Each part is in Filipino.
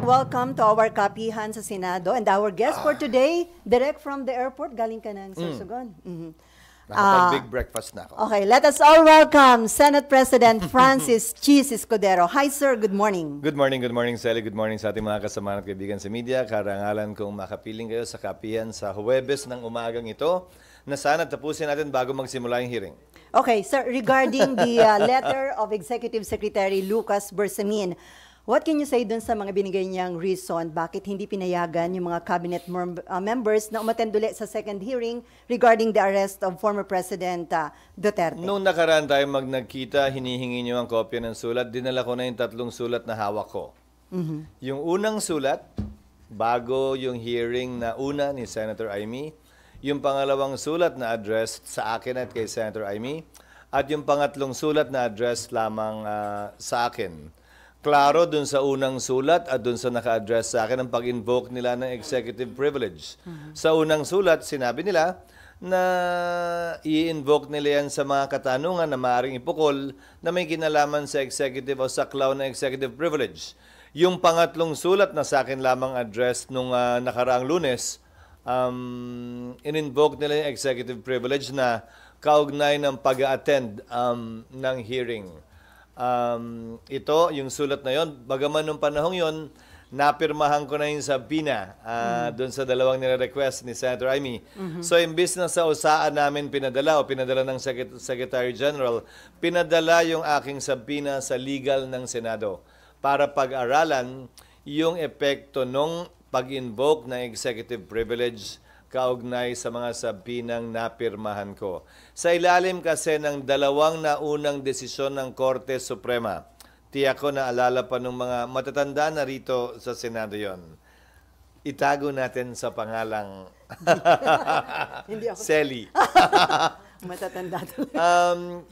welcome to our kapihan sa Senado. And our guest for today, direct from the airport, galing ka ng Sorsogon. Nakapag-big breakfast na ako. Okay, let us all welcome Senate President Francis Cheese Escudero. Hi sir, good morning. Good morning, Sally. Good morning sa ating mga kasama at kaibigan sa media. Karangalan kong makapiling kayo sa kapihan sa Huwebes ng umagang ito na sana tapusin natin bago magsimula yung hearing. Okay, sir, regarding the letter of Executive Secretary Lucas Bersamin, what can you say dun sa mga binigay niyang reason bakit hindi pinayagan yung mga cabinet members na umattend ulit sa second hearing regarding the arrest of former President Duterte? Noong nakaraan tayo nagkita, hinihingi niyo ang kopya ng sulat. Dinala ko na yung 3 sulat na hawak ko. Yung unang sulat, bago yung hearing na una ni Senator Amy, yung pangalawang sulat na addressed sa akin at kay Senator Amy, at yung pangatlong sulat na addressed lamang sa akin. Klaro dun sa unang sulat at dun sa naka-address sa akin ang pag-invoke nila ng executive privilege. Sa unang sulat, sinabi nila na i-invoke nila yan sa mga katanungan na maaaring ipukol na may kinalaman sa executive o sa klaw na executive privilege. Yung pangatlong sulat na sa akin lamang address nung nakaraang Lunes, in-invoke nila yung executive privilege na kaugnay ng pag-attend ng hearing. Ito, yung sulat na yon, bagaman nung panahong yon, napirmahan ko na yung sabina doon sa dalawang nire-request ni Senator Amy. So, imbis na sa usaan namin pinadala ng Secretary General, pinadala yung aking sabina sa legal ng Senado para pag-aralan yung epekto nung pag-invoke ng executive privilege kaugnay sa mga sabinang napirmahan ko. Sa ilalim kasi ng dalawang naunang desisyon ng Korte Suprema, tiyak ko na alala pa ng mga matatanda na rito sa Senado yon. Itago natin sa pangalang Selly. Matatanda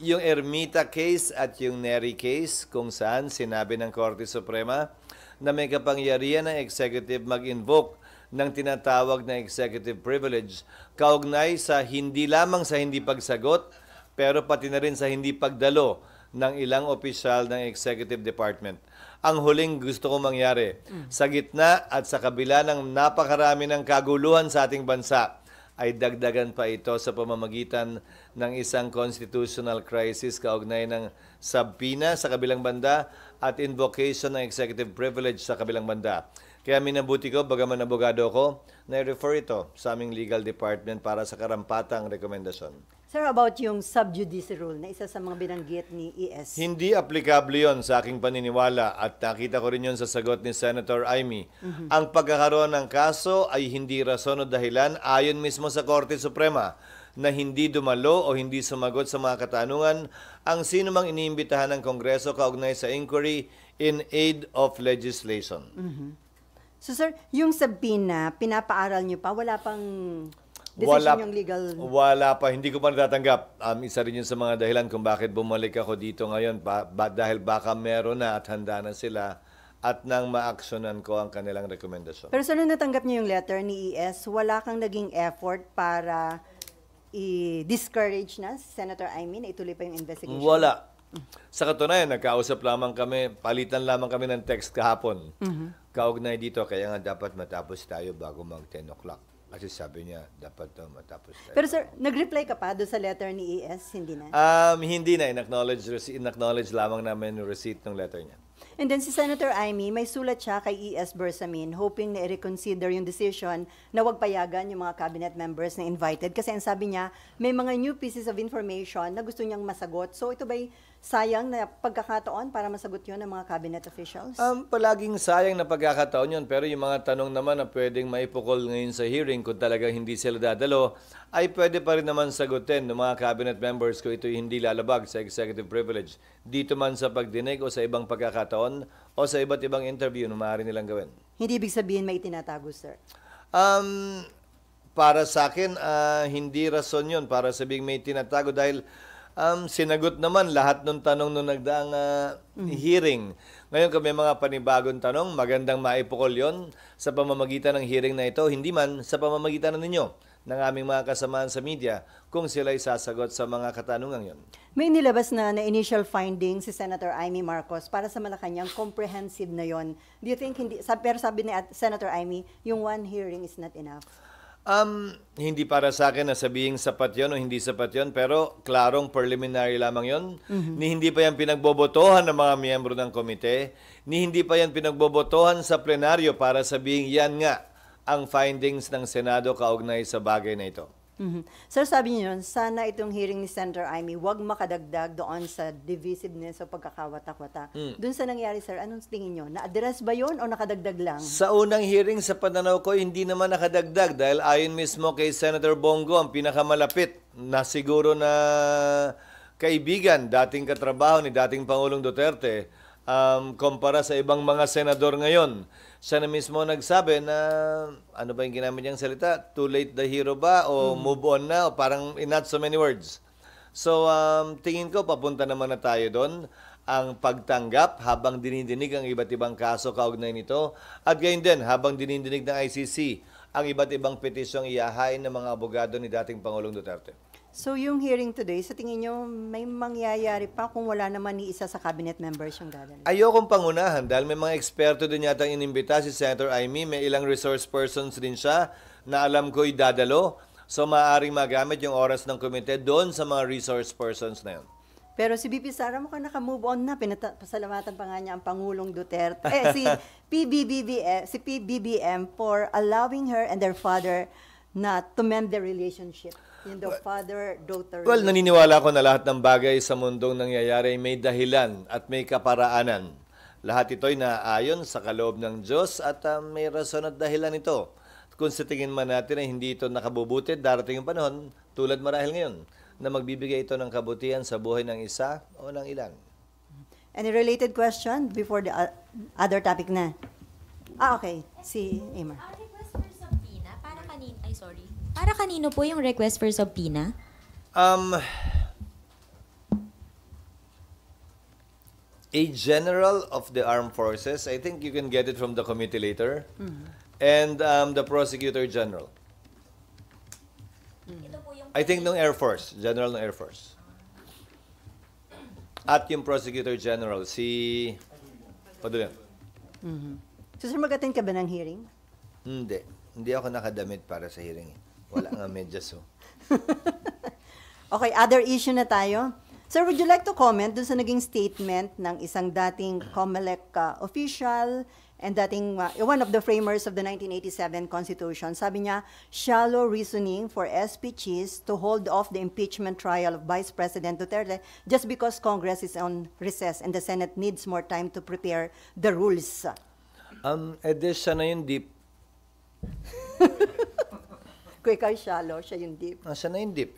yung Ermita case at yung Neri case kung saan sinabi ng Korte Suprema na may kapangyarihan ng executive mag-invoke ng tinatawag na executive privilege kaugnay sa hindi lamang sa hindi pagsagot pero pati na rin sa hindi pagdalo ng ilang opisyal ng executive department. Ang huling gusto kong mangyari sa gitna at sa kabila ng napakarami ng kaguluhan sa ating bansa ay dagdagan pa ito sa pamamagitan ng isang constitutional crisis kaugnay ng sabina sa kabilang banda at invocation ng executive privilege sa kabilang banda. Kaya minabuti ko, bagaman abogado ko, na-refer ito sa aming legal department para sa karampatang rekomendasyon. Sir, about yung sub judice rule na isa sa mga binanggit ni ES. Hindi aplikable yon sa aking paniniwala at nakita ko rin yon sa sagot ni Senator Amy. Ang pagkakaroon ng kaso ay hindi rason o dahilan ayon mismo sa Korte Suprema na hindi dumalo o hindi sumagot sa mga katanungan ang sino mang iniimbitahan ng Kongreso kaugnay sa inquiry in aid of legislation. So sir, yung sabina, pinapaaral nyo pa? Wala pang decision yung legal? Wala pa. Hindi ko pa natatanggap. Isa rin yun sa mga dahilan kung bakit bumalik ako dito ngayon. Dahil baka meron na at handa na sila at nang ma-actionan ko ang kanilang rekomendasyon. Pero sir, nung natanggap niyo yung letter ni ES, wala kang naging effort para i-discourage na Senator Amy na ituloy pa yung investigation? Wala. Sa katunayan, nagkausap lamang kami, palitan lamang kami ng text kahapon. Kaugnay dito, kaya nga dapat matapos tayo bago mag 10 o'clock. Kasi sabi niya, dapat matapos tayo. Pero sir, nag-reply ka pa doon sa letter ni ES? Hindi na? Hindi na. In-acknowledge lamang namin yung receipt ng letter niya. And then si Senator Amy, may sulat siya kay ES Bersamin hoping na i-reconsider yung decision na wag payagan yung mga cabinet members na invited. Kasi ang sabi niya, may mga new pieces of information na gusto niyang masagot. So ito ba'y sayang na pagkakataon para masagot yun ng mga cabinet officials? Palaging sayang na pagkakataon yun. Pero yung mga tanong naman na pwedeng maipukol ngayon sa hearing kung talagang hindi sila dadalo, ay pwede pa rin naman sagutin ng mga cabinet members kung ito hindi lalabag sa executive privilege. Dito man sa pagdinig o sa ibang pagkakataon o sa iba't ibang interview na maaari nilang gawin. Hindi ibig sabihin may tinatago, sir? Para sa akin, hindi rason yun para sabihin may tinatago dahil sinagot naman lahat ng tanong nung nagdaang hearing. Ngayon kung may mga panibagong tanong, magandang maipukol yon sa pamamagitan ng hearing na ito, hindi man sa pamamagitan ng ninyo ng aming mga kasamaan sa media kung sila'y sasagot sa mga katanungan yon. May nilabas na initial findings si Senator Amy Marcos para sa Malacanang, comprehensive na yon. Do you think hindi, pero sabi ni Senator Amy, yung one hearing is not enough? Hindi para sa akin na sabihing sapat yon o hindi sapat yon, pero klarong preliminary lamang yon. Ni hindi pa yan pinagbobotohan ng mga miyembro ng komite, ni hindi pa yan pinagbobotohan sa plenaryo para sabihing yan nga ang findings ng Senado kaugnay sa bagay na ito. Sir, sabi niyo yun, sana itong hearing ni Senator Amy wag makadagdag doon sa divisiveness o pagkakawatak-wata. Doon sa nangyari, sir, anong tingin niyo? Na-address ba yun o nakadagdag lang? Sa unang hearing, sa pananaw ko, hindi naman nakadagdag dahil ayon mismo kay Senator Bongo, ang pinakamalapit na siguro na kaibigan, dating katrabaho ni dating Pangulong Duterte, kumpara sa ibang mga senador ngayon. Siya na mismo nagsabi na, ano ba yung ginamit niyang salita? Too late the hero ba? O move on na? O parang in not so many words. So, tingin ko, papunta naman na tayo doon. Ang pagtanggap habang dinidinig ang iba't ibang kaso kaugnay nito. At gayon din, habang dinidinig ng ICC, ang iba't ibang petisyong iyahain ng mga abogado ni dating Pangulong Duterte. So yung hearing today, sa tingin nyo, may mangyayari pa kung wala naman ni isa sa cabinet members yung dadala? Ayokong pangunahan dahil may mga eksperto din yata inimbita si Senator Amy. May ilang resource persons din siya na alam ko'y dadalo. So maaaring magamit yung oras ng komite doon sa mga resource persons na yun. Pero si BP Sara mukhang naka-move on na. Pasalamatan pa nga niya ang Pangulong Duterte. Si PBBM for allowing her and their father to mend their relationship. Yung the father-daughter. Well, naniniwala ko na lahat ng bagay sa mundong nangyayari may dahilan at may kaparaanan. Lahat ito'y naayon sa kaloob ng Diyos at may rason at dahilan ito. Kung sa tingin man natin na hindi ito nakabubuti, darating yung panahon, tulad marahil ngayon, na magbibigay ito ng kabutihan sa buhay ng isa o ng ilan. Any related question before the other topic na? Okay. Si Amar. Request for subpoena para kanino? Ay, sorry. Para kanino po yung request for subpoena? A general of the armed forces, I think you can get it from the committee later, and the prosecutor general. Ito po yung I think ng Air Force, general ng Air Force. At yung prosecutor general, si Padulan. So, sir, mag-attend ka ba ng hearing? Hindi ako nakadamit para sa hearing. Wala nga medyas, oh. Okay, other issue na tayo. Sir, would you like to comment dun sa naging statement ng isang dating COMELEC official and dating one of the framers of the 1987 Constitution? Sabi niya, shallow reasoning for SP Cheese to hold off the impeachment trial of Vice President Duterte just because Congress is on recess and the Senate needs more time to prepare the rules. Siya na yung deep. Kung ikaw shallow, siya yung deep. Siya na yung deep.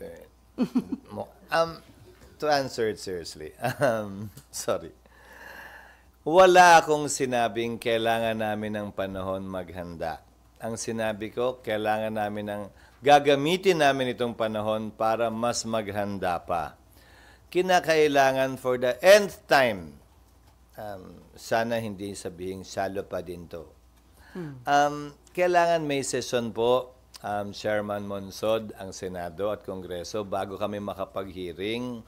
To answer it seriously, sorry. Wala akong sinabing kailangan namin ng panahon maghanda. Ang sinabi ko, kailangan namin gagamitin namin itong panahon para mas maghanda pa. Kinakailangan for the nth time, sana hindi sabihing salo pa din to. Kailangan may session po, Chairman Monsod, ang Senado at Kongreso bago kami makapag-hearing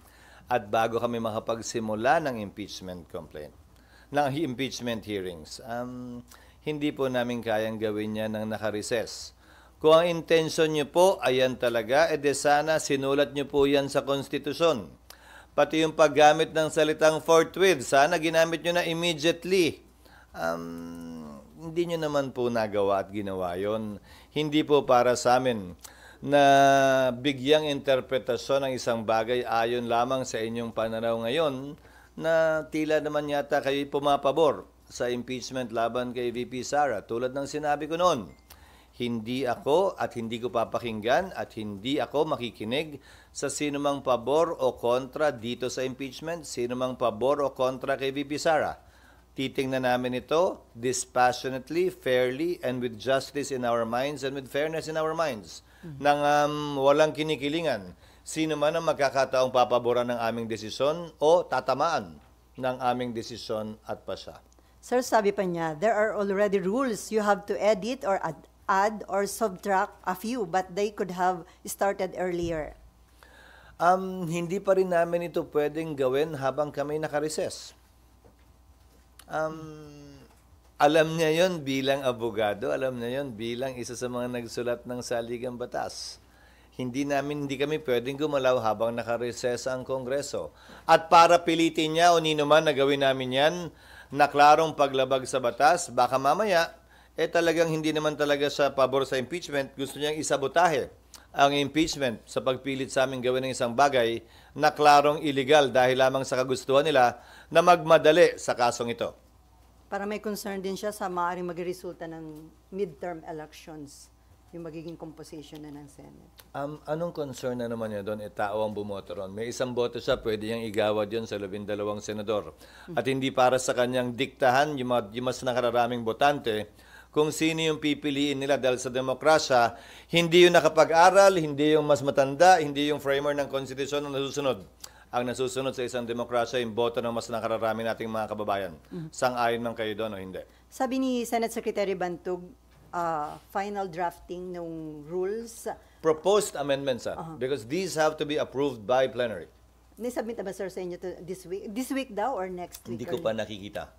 at bago kami makapagsimula ng impeachment complaint, ng impeachment hearings. Hindi po namin kayang gawin yan ng naka-recess. Kung ang intention nyo po, ayan talaga, sana sinulat nyo po yan sa konstitusyon. Pati yung paggamit ng salitang forthwith, sana ginamit nyo na immediately. Hindi nyo naman po nagawa at ginawa yon. Hindi po para sa amin na bigyang interpretasyon ng isang bagay ayon lamang sa inyong pananaw ngayon na tila naman yata kayo pumapabor sa impeachment laban kay VP Sara. Tulad ng sinabi ko noon, hindi ako at hindi ko papakinggan at hindi ako makikinig sa sinumang pabor o kontra dito sa impeachment, sinumang pabor o kontra kay VP Sara. Titingnan namin ito dispassionately, fairly, and with justice in our minds and with fairness in our minds. Nang walang kinikilingan, sino man ang magkakataong papaboran ng aming desisyon o tatamaan ng aming desisyon at pasya. Sir, sabi pa niya, there are already rules you have to edit or add or subtract a few, but they could have started earlier. Hindi pa rin namin ito pwedeng gawin habang kami nakareses. Alam niya yon bilang abogado, alam niya yon bilang isa sa mga nagsulat ng saligang batas. Hindi kami pwedeng gumalaw habang nakareses ang Kongreso. At para pilitin niya o nino man na gawin namin yan, na klarong paglabag sa batas, baka mamaya, talagang hindi naman talaga sa pabor sa impeachment, gusto niyang isabotahe ang impeachment sa pagpilit sa amin gawin ng isang bagay na klarong illegal dahil lamang sa kagustuhan nila na magmadali sa kasong ito. Para may concern din siya sa maaaring magresulta ng midterm elections, yung magiging composition na ng Senate. Anong concern na naman niya doon? Tao ang bumoto ron. May isang boto siya, pwede niyang igawad yun sa 12 senador. At hindi para sa kanyang diktahan, yung mas nakararaming botante, kung sino yung pipiliin nila dahil sa demokrasya, hindi yung nakapag-aral, hindi yung mas matanda, hindi yung framer ng konstitusyon ang nasusunod. Ang nasusunod sa isang demokrasya, yung boto ng mas nakararami nating mga kababayan. Sang-ayon man kayo doon o hindi? Sabi ni Senate Secretary Bantog, final drafting ng rules. Proposed amendments, because these have to be approved by plenary. Nisubmit na ba, sir, sa inyo this week? This week daw or next week? Hindi ko pa nakikita.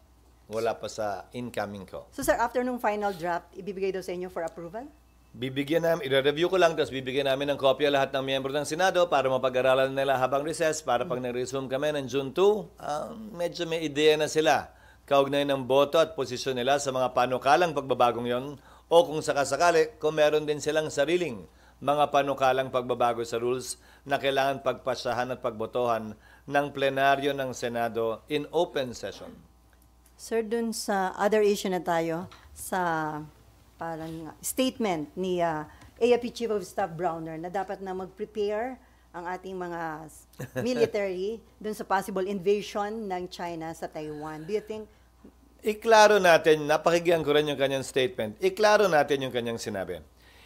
Wala pa sa incoming ko. So, sir, after nung final draft, ibibigay daw sa inyo for approval? Bibigyan namin, i-review ko lang, tapos bibigyan namin ng kopya lahat ng miyembro ng Senado para mapag-aralan nila habang recess, para pag nag-resume kami ng June 2, medyo may ideya na sila kaugnay ng boto at posisyon nila sa mga panukalang pagbabagong yon, o kung sakasakali, kung meron din silang sariling mga panukalang pagbabago sa rules na kailangan pagpasyahan at pagbotohan ng plenaryo ng Senado in open session. Sir, dun sa other issue na tayo, sa parang statement ni AFP Chief of Staff Browner na dapat na mag-prepare ang ating mga military dun sa possible invasion ng China sa Taiwan. Do you think? Iklaro natin, napakinggan ko rin yung kanyang statement, iklaro natin yung kanyang sinabi.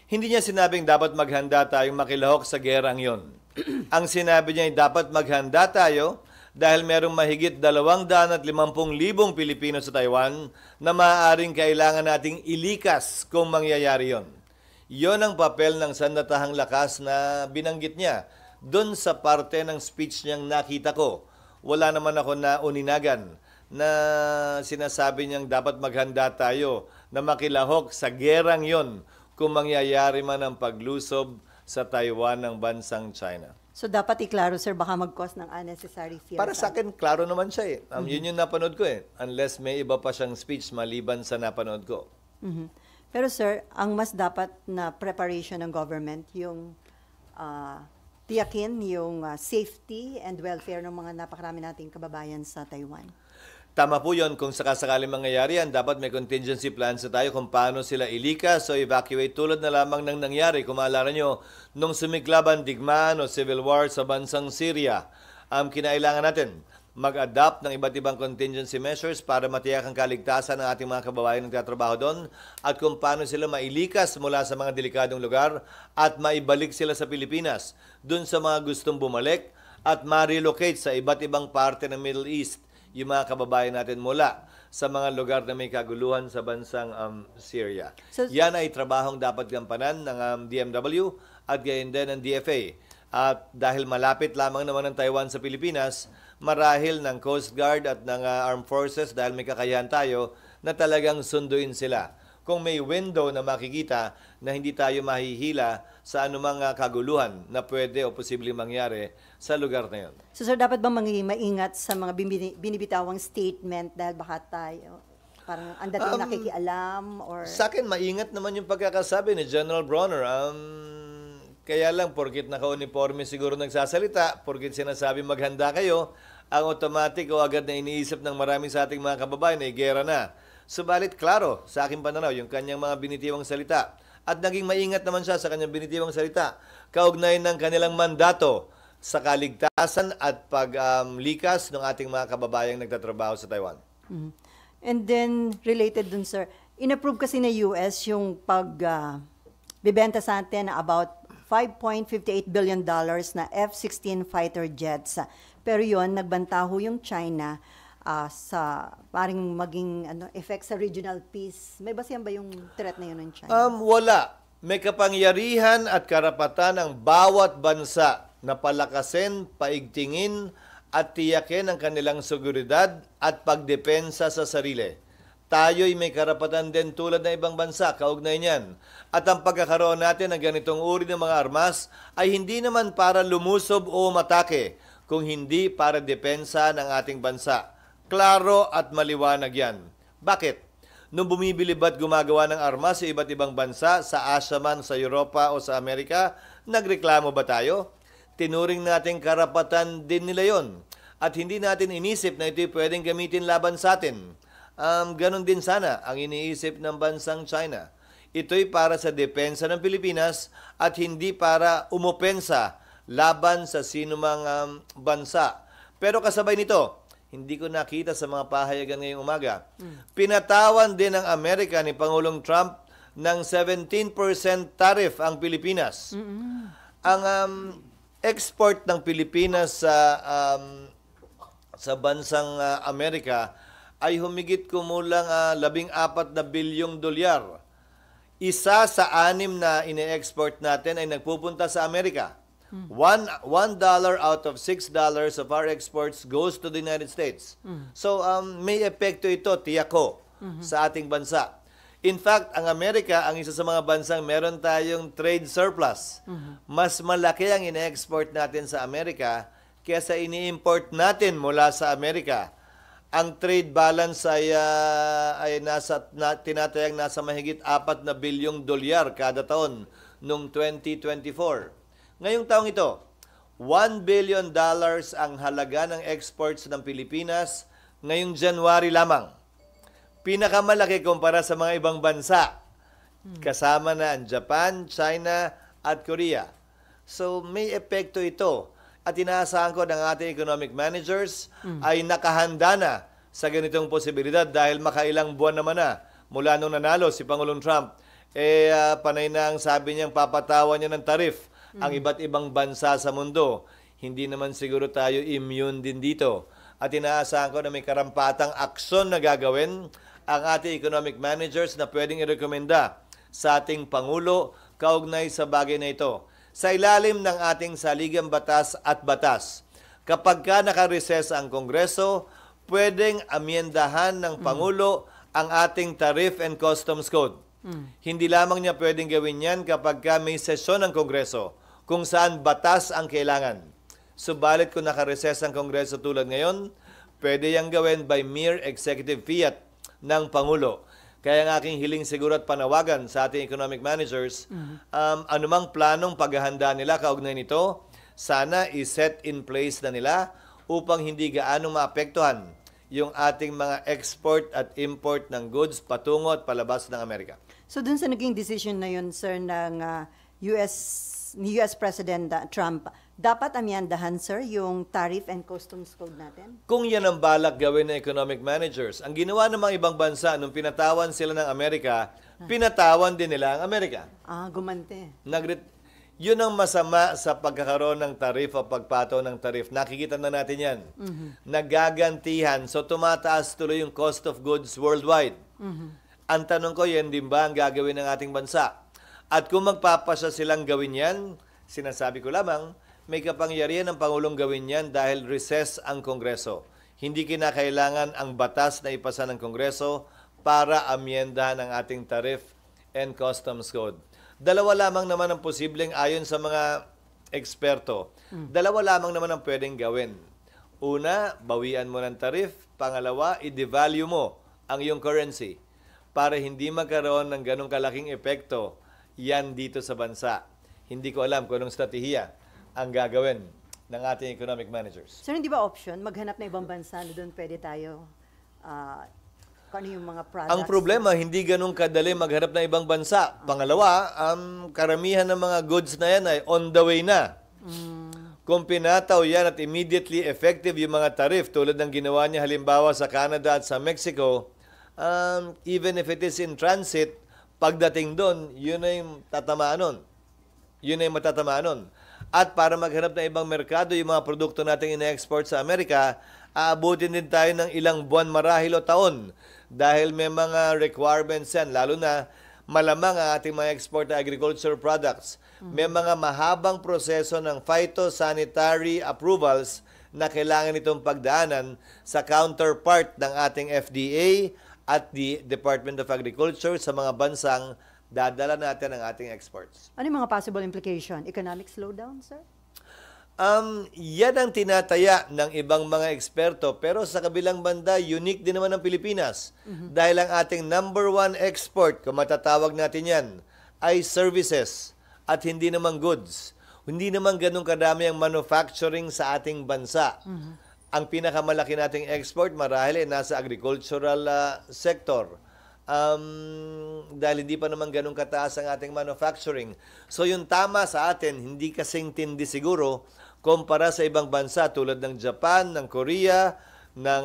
Hindi niya sinabing dapat maghanda tayong makilahok sa gerang yon. Ang sinabi niya ay dapat maghanda tayo dahil merong mahigit 250,000 Pilipino sa Taiwan na maaaring kailangan nating ilikas kung mangyayari yon. Yon ang papel ng sandatahang lakas na binanggit niya. Doon sa parte ng speech niyang nakita ko, wala naman ako na uninagan na sinasabi niyang dapat maghanda tayo na makilahok sa gerang yon kung mangyayari man ang paglusob sa Taiwan ng bansang China. So, dapat iklaro, sir, baka mag-cause ng unnecessary fear. Para sa akin, klaro naman siya eh. Yun yung napanood ko eh. Unless may iba pa siyang speech maliban sa napanood ko. Pero, sir, ang mas dapat na preparation ng government, yung tiyakin yung safety and welfare ng mga napakarami nating kababayan sa Taiwan. Tama po yun. Kung sakasakaling mangyayari yan, dapat may contingency plans na tayo kung paano sila ilikas o evacuate tulad na lamang ng nangyari. Kung maalala nyo, nung sumiklaban digmaan o civil war sa bansang Syria, kinailangan natin mag-adapt ng iba't ibang contingency measures para matiyak ang kaligtasan ng ating mga kababayan na nagtatrabaho doon at kung paano sila mailikas mula sa mga delikadong lugar at maibalik sila sa Pilipinas doon sa mga gustong bumalik at ma-relocate sa iba't ibang parte ng Middle East yung mga kababayan natin mula sa mga lugar na may kaguluhan sa bansang Syria. So, yan ay trabahong dapat gampanan ng DMW at gayon din ng DFA. At dahil malapit lamang naman ng Taiwan sa Pilipinas, marahil ng Coast Guard at ng Armed Forces dahil may kakayahan tayo na talagang sunduin sila. Kung may window na makikita na hindi tayo mahihila sa anumang kaguluhan na pwede o posibleng mangyari sa lugar na yun. So, sir, dapat bang magiging maingat sa mga binibitawang statement dahil baka tayo parang ang dating nakikialam or... Sa akin, maingat naman yung pagkakasabi ni General Bronner. Kaya lang, porkit naka-uniforme siguro nagsasalita, porkit sinasabi maghanda kayo, ang automatic o agad na iniisip ng marami sa ating mga kababayan ay gera na. Subalit, klaro, sa aking pananaw, yung kanyang mga binitiwang salita. At naging maingat naman siya sa kanyang binitiwang salita. Kaugnay ng kanilang mandato sa kaligtasan at paglikas ng ating mga kababayang nagtatrabaho sa Taiwan. And then, related dun, sir, inapprove kasi na US yung bibenta sa atin na about $5.58 billion na F-16 fighter jets. Pero yon nagbantaho yung China. sa paring maging effect sa regional peace? May basehan ba yung threat na yun ng China? Wala. May kapangyarihan at karapatan ng bawat bansa na palakasin, paigtingin at tiyakin ang kanilang seguridad at pagdepensa sa sarili. Tayo'y may karapatan din tulad ng ibang bansa, kaugnay niyan. At ang pagkakaroon natin ng ganitong uri ng mga armas ay hindi naman para lumusob o matake, kung hindi para depensa ng ating bansa. Klaro at maliwanag yan. Bakit? Nung bumibili ba't gumagawa ng armas sa iba't ibang bansa, sa Asia man, sa Europa o sa Amerika, nagreklamo ba tayo? Tinuring natin karapatan din nila yon. At hindi natin inisip na ito'y pwedeng gamitin laban sa atin. Ganon din sana ang iniisip ng bansang China. Ito'y para sa depensa ng Pilipinas at hindi para umupensa laban sa sinumang bansa. Pero kasabay nito, hindi ko nakita sa mga pahayagan ngayong umaga. Pinatawan din ng Amerika ni Pangulong Trump ng 17% tariff ang Pilipinas. Ang export ng Pilipinas sa bansang Amerika ay humigit kumulang 14 na bilyong dolyar. Isa sa 6 na ine-export natin ay nagpupunta sa Amerika. $1 out of $6 of our exports goes to the United States. So may epekto ito, tiyak ko, sa ating bansa. In fact, ang Amerika ang isa sa mga bansang meron tayong trade surplus. Mas malaki ang ine-export natin sa Amerika kaysa ini-import natin mula sa Amerika. Ang trade balance ay tinatayang nasa mahigit 4 na bilyong dolyar kada taon noong 2024. Ngayong taong ito, $1 billion ang halaga ng exports ng Pilipinas ngayong January lamang. Pinakamalaki kumpara sa mga ibang bansa. Kasama na ang Japan, China at Korea. So may epekto ito. At inaasahan ko ng ating economic managers ay nakahanda na sa ganitong posibilidad dahil makailang buwan naman na mula nung nanalo si Pangulong Trump. Panay na ang sabi niyang papatawan niya ng tariff ang iba't ibang bansa sa mundo. Hindi naman siguro tayo immune din dito. At inaasahan ko na may karampatang aksyon na gagawin ang ating economic managers na pwedeng irekomenda sa ating Pangulo kaugnay sa bagay na ito. Sa ilalim ng ating saligang batas at batas, kapag ka nakareses ang Kongreso, pwedeng amyendahan ng Pangulo ang ating Tariff and Customs Code. Hindi lamang niya pwedeng gawin yan kapag ka may sesyon ng Kongreso kung saan batas ang kailangan. Subalit kung nakareses ang Kongreso tulad ngayon, pwede yang gawin by mere executive fiat ng Pangulo. Kaya ang aking hiling siguro at panawagan sa ating economic managers, anumang planong paghahanda nila kaugnay nito, sana i-set in place na nila upang hindi gaanong maapektuhan yung ating mga export at import ng goods patungo at palabas ng Amerika. So dun sa naging decision na yun, sir, ng US President Trump, dapat amyandahan, sir, yung tariff and customs code natin? Kung yan ang balak gawin ng economic managers, ang ginawa ng mga ibang bansa, nung pinatawan sila ng Amerika, pinatawan din nila ang Amerika. Gumante. Yun ang masama sa pagkakaroon ng tarif o pagpataw ng tarif. Nakikita na natin yan. Nagagantihan. So tumataas tuloy yung cost of goods worldwide. Ang tanong ko, yan din ba ang gagawin ng ating bansa? At kung magpapasya silang gawin yan, sinasabi ko lamang, may kapangyarihan ng Pangulong gawin yan dahil recess ang Kongreso. Hindi kinakailangan ang batas na ipasa ng Kongreso para amyendahan ang ating Tariff and Customs Code. Dalawa lamang naman ang posibleng ayon sa mga eksperto. Dalawa lamang naman ang pwedeng gawin. Una, bawian mo ng tariff. Pangalawa, i-devalue mo ang iyong currency para hindi magkaroon ng ganong kalaking epekto yan dito sa bansa. Hindi ko alam kung anong strategiya ang gagawin ng ating economic managers. Sir, hindi ba option maghanap na ibang bansa na doon pwede tayo kung ano yung mga products? Ang problema, hindi ganun kadali maghanap ng ibang bansa. Pangalawa, karamihan ng mga goods na yan ay on the way na. Kung pinataw yan at immediately effective yung mga tariff tulad ng ginawa niya halimbawa sa Canada at sa Mexico, even if it is in transit, pagdating doon, yun ay tatamaan nun. Yun ay matatamaan nun. At para maghanap ng ibang merkado, yung mga produkto nating ina-export sa Amerika, aabutin din tayo ng ilang buwan marahil o taon dahil may mga requirements yan, lalo na malamang ang ating mga export agriculture products. May mga mahabang proseso ng phytosanitary approvals na kailangan itong pagdaanan sa counterpart ng ating FDA at the Department of Agriculture sa mga bansang dadala natin ang ating exports. Ano yung mga possible implication? Economic slowdown, sir? Yan ang tinataya ng ibang mga eksperto, pero sa kabilang banda, unique din naman ang Pilipinas. Dahil ang ating number one export, kung matatawag natin yan, ay services at hindi naman goods. Hindi naman ganun kadami ang manufacturing sa ating bansa. Ang pinakamalaki nating export marahil ay nasa agricultural sector. Dahil hindi pa naman ganun kataas ang ating manufacturing. So yung tama sa atin, hindi kasing tindi siguro kumpara sa ibang bansa tulad ng Japan, ng Korea, ng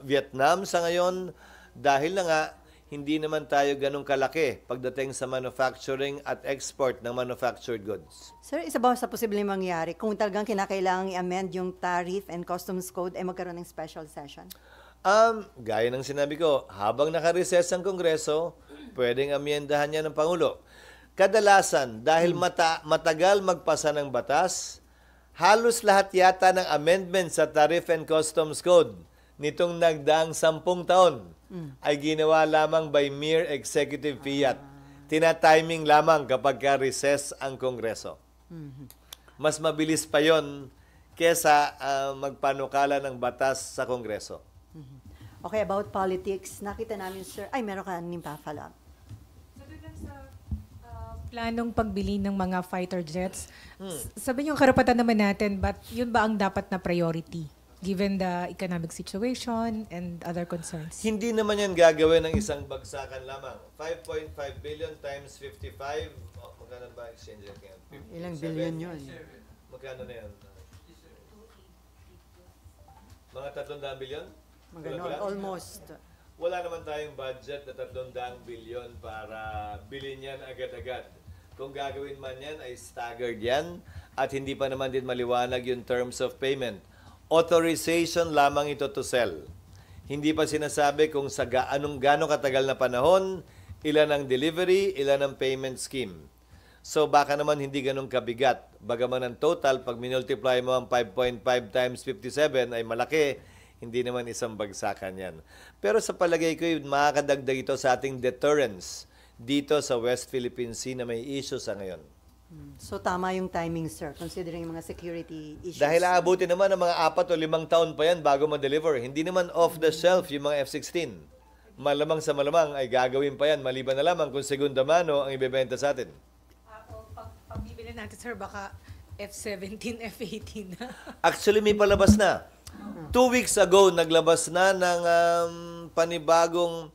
Vietnam sa ngayon. Dahil na nga, hindi naman tayo ganun kalaki pagdating sa manufacturing at export ng manufactured goods. Sir, isa ba sa posibleng mangyari kung talagang kinakailangan i-amend yung Tariff and Customs Code ay magkaroon ng special session? Gaya ng sinabi ko, habang nakareses ang Kongreso, pwedeng amyendahan niya ng Pangulo. Kadalasan, dahil matagal magpasa ng batas, halos lahat yata ng amendments sa Tariff and Customs Code nitong nagdaang 10 taon ay ginawa lamang by mere executive fiat. Tina-timing lamang kapag ka-recess ang Kongreso. Mas mabilis pa yon kesa magpanukala ng batas sa Kongreso. Okay, about politics, nakita namin, sir, ay meron ka ning pa-follow up. Sa planong pagbili ng mga fighter jets, sabi niyo karapatan naman natin, but yun ba ang dapat na priority given the economic situation and other concerns? Hindi naman yan gagawin ng isang bagsakan lamang. 5.5 billion times 55, magkano ba exchange rate ngayon? Ilang billion yun? Magkano na yan? Mga 300 billion? Maganon, almost. Wala naman tayong budget na 300 billion para bilhin yan agad-agad. Kung gagawin man yan, ay staggered yan at hindi pa naman din maliwanag yung terms of payment. Authorization lamang ito to sell. Hindi pa sinasabi kung sa gano'ng katagal na panahon, ilan ang delivery, ilan ang payment scheme. So baka naman hindi ganun kabigat. Bagaman ang total, pag minultiply mo ang 5.5 times 57 ay malaki, hindi naman isang bagsakan yan. Pero sa palagay ko, makakadagdag ito sa ating deterrence dito sa West Philippine Sea na may issue sa ngayon. So tama yung timing, sir, considering yung mga security issues. Dahil aabutin naman ng mga 4 o 5 taon pa yan bago ma-deliver. Hindi naman off the shelf yung mga F-16. Malamang sa malamang ay gagawin pa yan, maliban na lamang kung segunda mano ang ibebenta sa atin. Pagbibili natin, sir, baka F-17, F-18 na. Actually, may palabas na. 2 weeks ago, naglabas na ng panibagong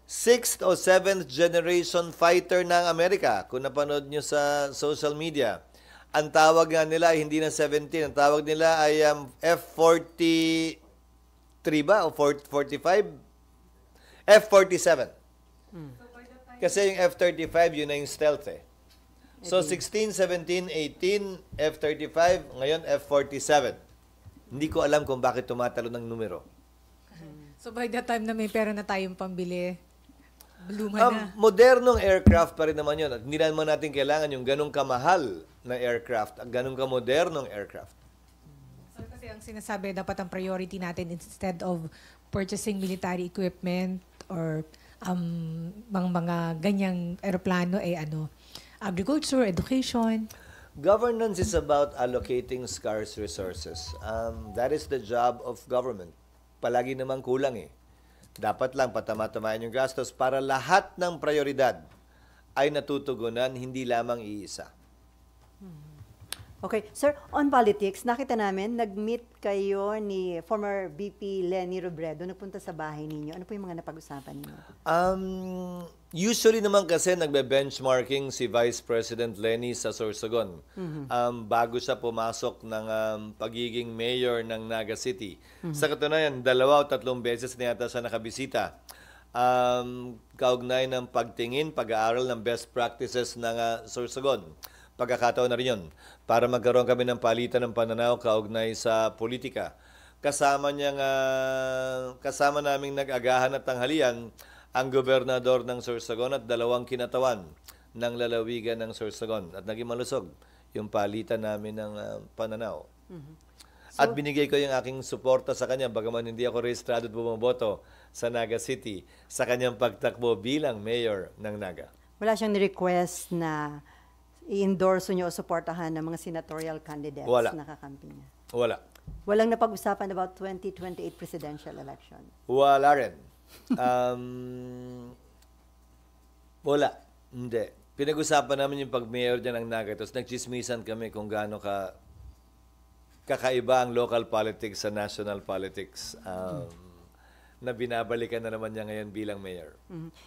6th o 7th generation fighter ng Amerika. Kung napanood nyo sa social media, ang tawag nga nila ay hindi na 17. Ang tawag nila ay F-43 ba? O 45? F-47. Kasi yung F-35, yun na yung stealth eh. So 16, 17, 18, F-35, ngayon F-47. Hindi ko alam kung bakit tumatalo ng numero. So by the time na may pera na tayong pambili, luma na. Modernong aircraft pa rin naman yun. At hindi naman natin kailangan yung ganong kamahal na aircraft at ganong kamodernong aircraft. So kasi ang sinasabi, dapat ang priority natin instead of purchasing military equipment or mga ganyang aeroplano ay agriculture, education. Governance is about allocating scarce resources. That is the job of government. Palagi naman kulang eh. Dapat lang patama-tamayan yung gastos para lahat ng prioridad ay natutugunan, hindi lamang iisa. Okay, sir, on politics, nakita namin, nag-meet kayo ni former VP Leni Robredo, nagpunta sa bahay ninyo. Ano po yung mga napag-usapan ninyo? Usually naman kasi nagbe-benchmarking si Vice President Leni sa Sorsogon. Bago siya pumasok ng pagiging mayor ng Naga City. Sa katunayan, 2 o 3 beses na yata siya nakabisita. Kaugnay ng pagtingin, pag-aaral ng best practices ng Sorsogon. Pagkakataon na rin yun para magkaroon kami ng palitan ng pananaw kaugnay sa politika. kasama naming nag-agahan at tanghalian ang gobernador ng Sorsogon at 2 kinatawan ng lalawigan ng Sorsogon. At naging malusog yung palitan namin ng pananaw. At binigay ko yung aking suporta sa kanya, bagaman hindi ako rehistrado at bumoboto sa Naga City sa kanyang pagtakbo bilang mayor ng Naga. Wala siyang request na i-endorse niyo o suportahan ng mga senatorial candidates Wala. na kakampi niya? Wala. Walang napag-usapan about 2028 presidential election? Wala rin. Wala. Hindi. Pinag-usapan namin yung pag-mayor dyan ng Naga. Tapos nagchismisan kami kung gaano kakaiba ang local politics sa national politics na binabalikan na naman niya ngayon bilang mayor.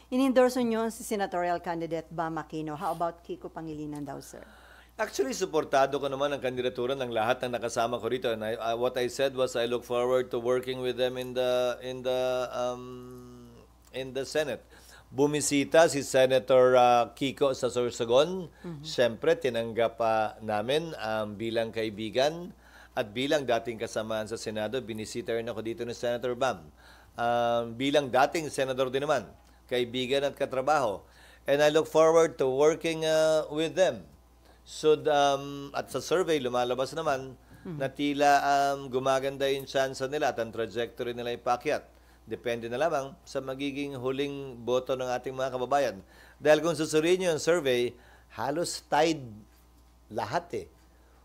In-endorse niyo si senatorial candidate Bam Aquino. How about Kiko Pangilinan daw, sir? Actually, suportado ko naman ang kandidatura ng lahat ng nakasama ko rito. And what I said was I look forward to working with them in the Senate. Bumisita si Senator Kiko sa Sorsogon. Siyempre, tinanggap namin bilang kaibigan at bilang dating kasamaan sa Senado. Binisita rin ako dito ni Senator Bam. Bilang dating senador din naman, kaibigan at katrabaho. And I look forward to working with them. So, at sa survey, lumalabas naman na tila gumaganda yung chance nila at ang trajectory nila ipakyat. Depende na lamang sa magiging huling boto ng ating mga kababayan. Dahil kung susuriin nyo yung survey, halos tied lahat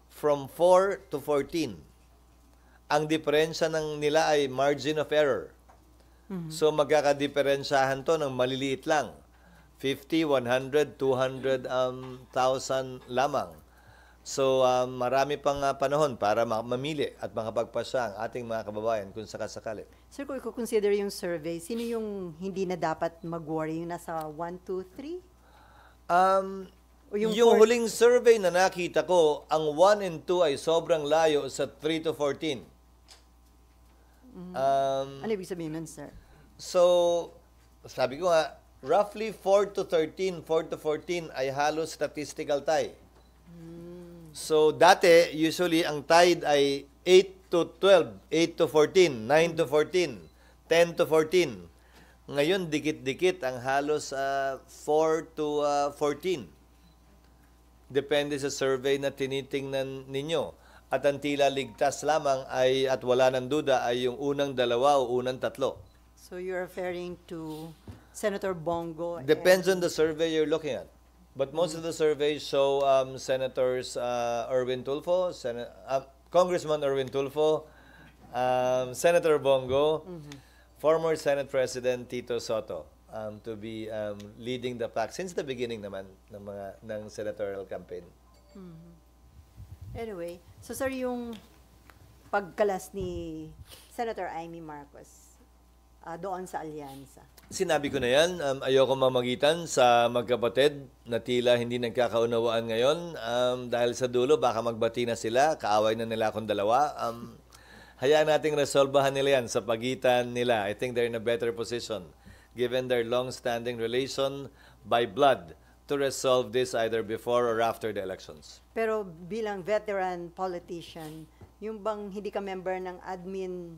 From 4 to 14. Ang diferensya nila ay margin of error. So magkakadiferensyahan to ng maliliit lang. 50, 100, 200,000 lamang. So marami pang panahon para mamili at makapagpasya ang ating mga kababayan kung sakasakali. Sir, kung i-consider yung survey, sino yung hindi na dapat mag-worry? Yung nasa 1, 2, 3? O Yung four- huling survey na nakita ko, ang 1 and 2 ay sobrang layo sa 3 to 14. Ano ibig sabihin nun, sir? So, sabi ko nga, roughly 4 to 13, 4 to 14 ay halos statistical tie. So, dati, usually, ang tied ay 8 to 12, 8 to 14, 9 to 14, 10 to 14. Ngayon, dikit-dikit ang halos 4 to 14. Depende sa survey na tinitingnan ninyo. At ang tila ligtas lamang ay, at wala ng duda, ay yung unang 2 o unang 3. So you're referring to Senator Bongo? Depends on the survey you're looking at. But most of the surveys show Senators Erwin Tulfo, Congressman Erwin Tulfo, Senator Bongo, former Senate President Tito Soto to be leading the pack since the beginning naman ng senatorial campaign. Anyway, so sir, yung pagkalas ni Senator Amy Marcos doon sa alyansa. Sinabi ko na yan, ayoko mamagitan sa magkapatid na tila hindi nagkakaunawaan ngayon dahil sa dulo baka magbati na sila, kaaway na nila akong dalawa. Hayaan nating resolbahan nila yan sa pagitan nila. I think they're in a better position given their long-standing relation by blood to resolve this either before or after the elections. Pero bilang veteran politician, yung bang hindi ka member ng admin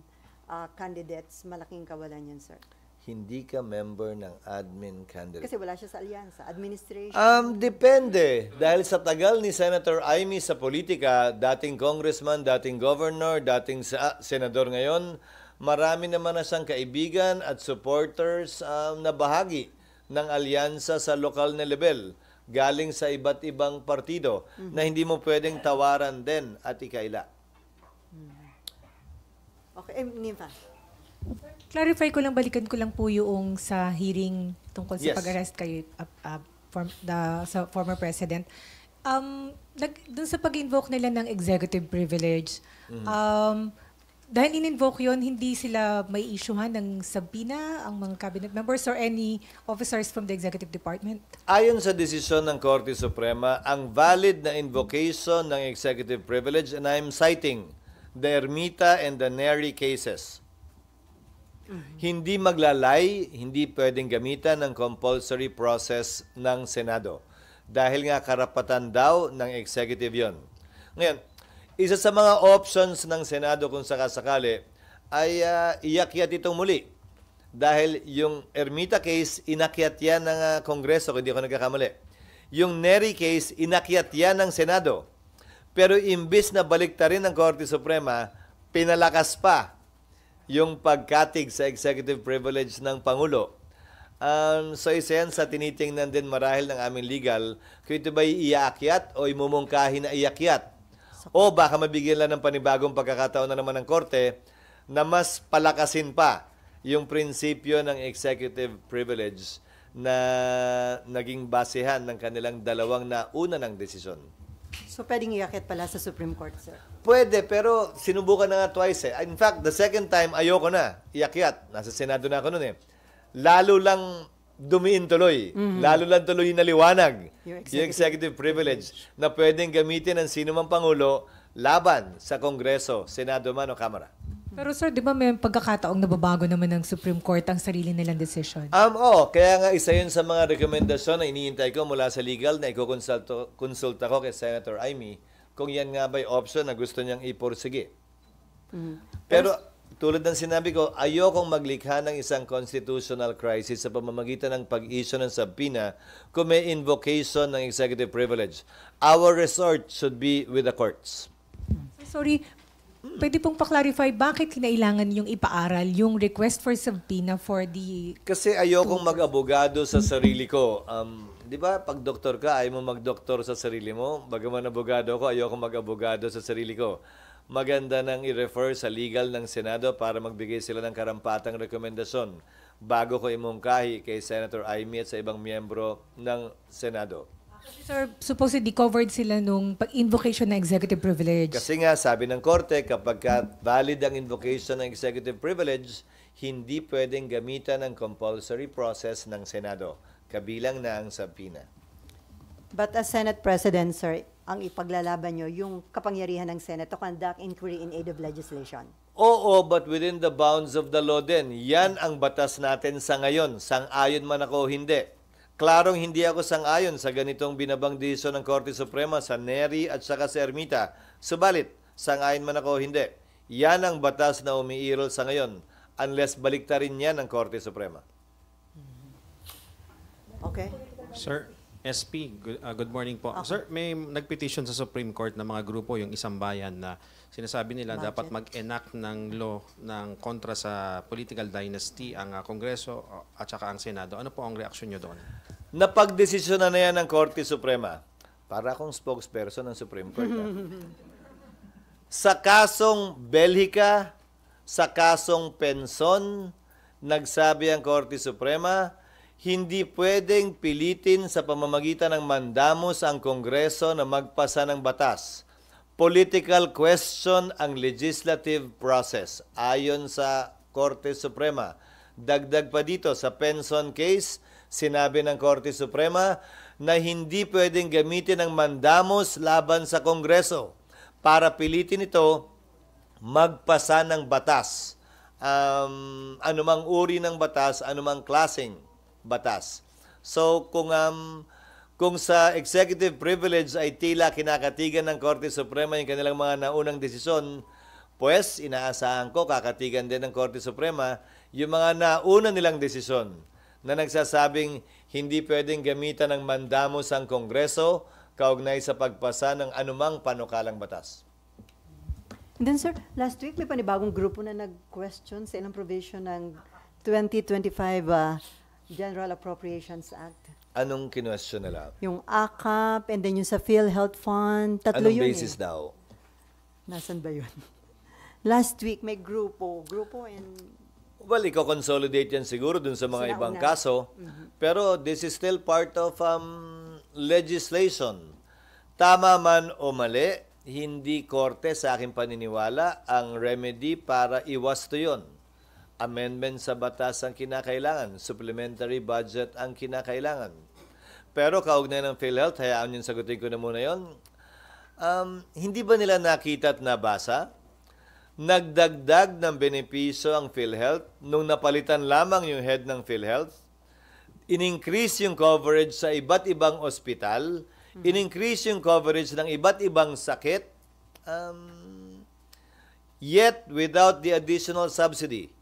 candidates, malaking kawalan yan, sir? Hindi ka member ng admin candidate. Kasi wala siya sa alyansa. Administration. Depende. Dahil sa tagal ni Senator Amy sa politika, dating congressman, dating governor, dating senador ngayon, marami naman na siyang kaibigan at supporters na bahagi ng alyansa sa lokal na level, galing sa iba't ibang partido na hindi mo pwedeng tawaran din at ikaila. Okay, Nympha. Clarify ko lang, balikan ko lang po yung sa hearing tungkol sa Yes. pag-arrest kay sa former president. Dun sa pag-invoke nila ng executive privilege, dahil in-invoke yun, hindi sila may issuehan ng subpoena ang mga cabinet members or any officers from the executive department? Ayon sa desisyon ng Korte Suprema, ang valid na invocation ng executive privilege, and I'm citing the Ermita and the Neri cases, hindi maglalay, hindi pwedeng gamitan ng compulsory process ng Senado. Dahil nga karapatan daw ng executive yon. Ngayon, isa sa mga options ng Senado kung sakasakali ay iakyat itong muli. Dahil yung Ermita case, inakyat yan ng Kongreso, kung hindi ako nagkakamali. Yung Nery case, inakyat yan ng Senado. Pero imbis na baliktarin ng Korte Suprema, pinalakas pa yung pagkatig sa executive privilege ng Pangulo. So isa yan sa tinitingnan din marahil ng aming legal, kung ito ba iaakyat o imumungkahi na iakyat. O baka mabigyan lang ng panibagong pagkakataon na naman ng Korte na mas palakasin pa yung prinsipyo ng executive privilege na naging basehan ng kanilang dalawang nauna ng desisyon. So pwedeng iakyat pala sa Supreme Court, sir? Pwede, pero sinubukan na nga twice eh. In fact, the second time, ayoko na iakyat. Nasa Senado na ako noon eh. Lalo lang dumiin tuloy. Lalo lang tuloy na liwanag yung executive privilege na pwedeng gamitin ng sino mang Pangulo laban sa Kongreso, Senado man o Kamara. Pero sir, di ba may pagkakataong nababago naman ng Supreme Court ang sarili nilang decision? Oo, kaya nga isa yun sa mga rekomendasyon na iniintay ko mula sa legal na ikukonsulta ko kay Senator Amy kung yan nga ba'y option na gusto niyang iporsige. Pero tulad ng sinabi ko, ayokong maglikha ng isang constitutional crisis sa pamamagitan ng pag-issue ng subpoena kung may invocation ng executive privilege. Our resort should be with the courts. Sorry, pwede pong pa-clarify bakit kinailangan yung ipaaral yung request for subpoena for the... Kasi ayokong mag-abogado sa sarili ko. Di ba, pag doktor ka, ayaw mo mag-doktor sa sarili mo. Bagaman abogado ko, ayokong mag-abogado sa sarili ko. Maganda nang i-refer sa legal ng Senado para magbigay sila ng karampatang rekomendasyon bago ko imungkahi kay Senator Amy at sa ibang miyembro ng Senado. Sir, supposedly covered sila nung invocation ng executive privilege. Kasi nga, sabi ng Korte, kapag valid ang invocation ng executive privilege, hindi pwedeng gamitan ng compulsory process ng Senado, kabilang na ang subpoena. But as Senate President, sir, ang ipaglalaban nyo, yung kapangyarihan ng Senate to conduct inquiry in aid of legislation. Oo, but within the bounds of the law din. Yan ang batas natin sa ngayon. Sang-ayon man ako, hindi. Klarong hindi ako sang-ayon sa ganitong binabang desisyon ng Korte Suprema sa Nery at saka sa Ermita. Subalit, sang-ayon man ako, hindi. Yan ang batas na umiirol sa ngayon unless baliktarin yan ng Korte Suprema. Okay. Sir, SP, good morning po. Sir, may nagpetition sa Supreme Court na mga grupo, yung Isang Bayan, na sinasabi nila dapat mag-enact ng law ng kontra sa political dynasty ang Kongreso at saka ang Senado. Ano po ang reaksyon nyo doon? Napagdesisyon na yan ng Korte Suprema. Para akong spokesperson ng Supreme Court. Sa kasong Belgica, sa kasong Penson, nagsabi ang Korte Suprema, hindi pwedeng pilitin sa pamamagitan ng mandamos ang Kongreso na magpasa ng batas. Political question ang legislative process, ayon sa Korte Suprema. Dagdag pa dito, sa Penson case, sinabi ng Korte Suprema na hindi pwedeng gamitin ang mandamos laban sa Kongreso para pilitin ito magpasa ng batas. Anumang uri ng batas, anumang klaseng batas. So kung sa executive privilege ay tila kinakatigan ng Korte Suprema yung kanilang mga naunang desisyon, pues inaasahan ko kakatigan din ng Korte Suprema yung mga nauna nilang desisyon na nagsasabing hindi pwedeng gamitan ng mandamos ang Kongreso kaugnay sa pagpasa ng anumang panukalang batas. And then, sir, last week may panibagong grupo na nag-question sa ilang provision ng 2025 General Appropriations Act. Anong kinwestiyon nila? Yung AKAP, and then yung sa PhilHealth Fund. Tatlo Anong yun basis daw? Nasaan ba yun? Last week may grupo and... Well, iko-consolidate yan siguro dun sa mga Sinauna. ibang kaso. Pero this is still part of legislation. Tama man o mali, hindi korte sa aking paniniwala ang remedy para iwasto yun. Amendment sa batas ang kinakailangan. Supplementary budget ang kinakailangan. Pero kaugnay ng PhilHealth, hayaan yung sagutin ko na muna yun. Hindi ba nila nakita at nabasa? Nagdagdag ng benepisyo ang PhilHealth nung napalitan lamang yung head ng PhilHealth. In-increase yung coverage sa iba't ibang ospital. In-increase yung coverage ng iba't ibang sakit. yet without the additional subsidy.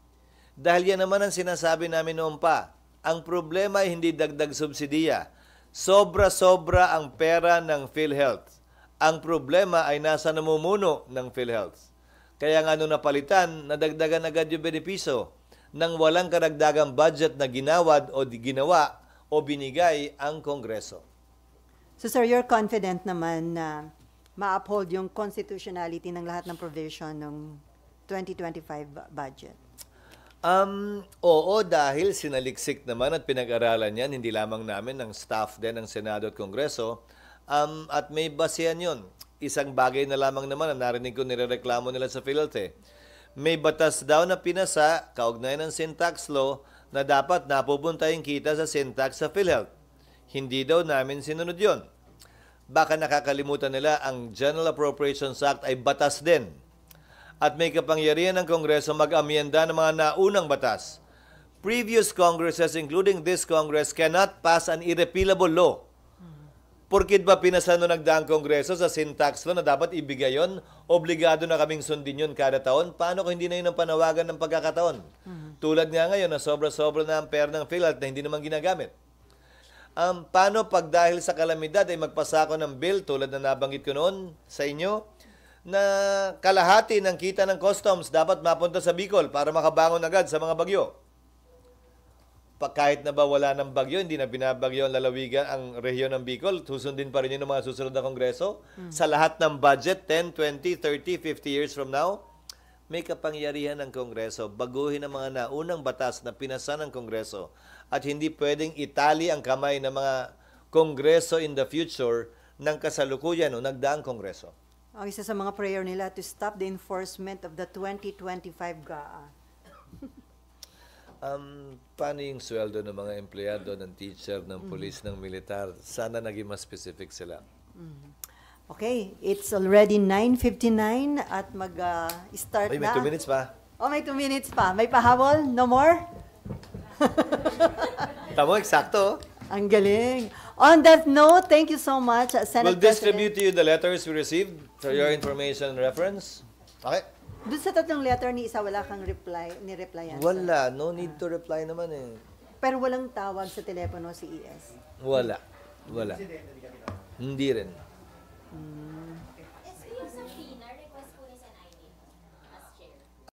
Dahil yan naman ang sinasabi namin noon pa. Ang problema ay hindi dagdag subsidiya. Sobra-sobra ang pera ng PhilHealth. Ang problema ay nasa namumuno ng PhilHealth. Kaya nga nung napalitan, nadagdagan agad yung benepisyo nang walang karagdagang budget na ginawa o binigay ang Kongreso. So sir, you're confident naman na ma-uphold yung constitutionality ng lahat ng provision ng 2025 budget? Oo, dahil sinaliksik naman at pinag-aralan yan, hindi lamang namin, ng staff din ng Senado at Kongreso, at may basehan yun. Isang bagay na lamang naman na narinig ko nirereklamo nila sa PhilHealth May batas daw na pinasa, kaugnay ng sin tax law, na dapat napupunta yung kita sa sin tax sa PhilHealth. Hindi daw namin sinunod yon. Baka nakakalimutan nila ang General Appropriations Act ay batas din. At may kapangyarihan ng Kongreso mag-amyenda ng mga naunang batas. Previous Congresses, including this Congress, cannot pass an irrepealable law. Porkit ba pinasa no nagdaang Kongreso sa sin tax law na dapat ibigay yon, obligado na kaming sundin yun kada taon? Paano kung hindi na yun ang panawagan ng pagkakataon? Tulad nga ngayon na sobra-sobra na ang pera ng PhilHealth na hindi naman ginagamit. Paano pag dahil sa kalamidad ay magpasako ng bill, tulad na nabanggit ko noon sa inyo, na kalahati ng kita ng customs dapat mapunta sa Bicol para makabangon agad sa mga bagyo? Kahit na ba wala ng bagyo, hindi na binabagyo ang lalawigan, ang rehiyon ng Bicol, susundin pa rin yun ng mga susunod na Kongreso. Sa lahat ng budget, 10, 20, 30, 50 years from now, may kapangyarihan ng Kongreso baguhin ang mga naunang batas na pinasa ng Kongreso at hindi pwedeng itali ang kamay ng mga Kongreso in the future ng kasalukuyan o nagdaang Kongreso. Ang isa sa mga prayer nila to stop the enforcement of the 2025 GAA. Paano yung sweldo ng mga empleyado, ng teacher, ng police, ng militar? Sana naging mas specific sila. Okay, it's already 9:59 at mag-start Ay, may na. 2 minutes pa. Oh, may 2 minutes pa. May pahabol? No more? Tamo, eksakto. Ang galing. On that note, thank you so much, Senate We'll distribute to you the letters we received for your information and reference. Okay? Doon sa tatlong letter ni isa, wala kang ni-replyan. Wala. No need to reply naman eh. Pero walang tawag sa telepono si ES. Wala. Wala. Hindi rin.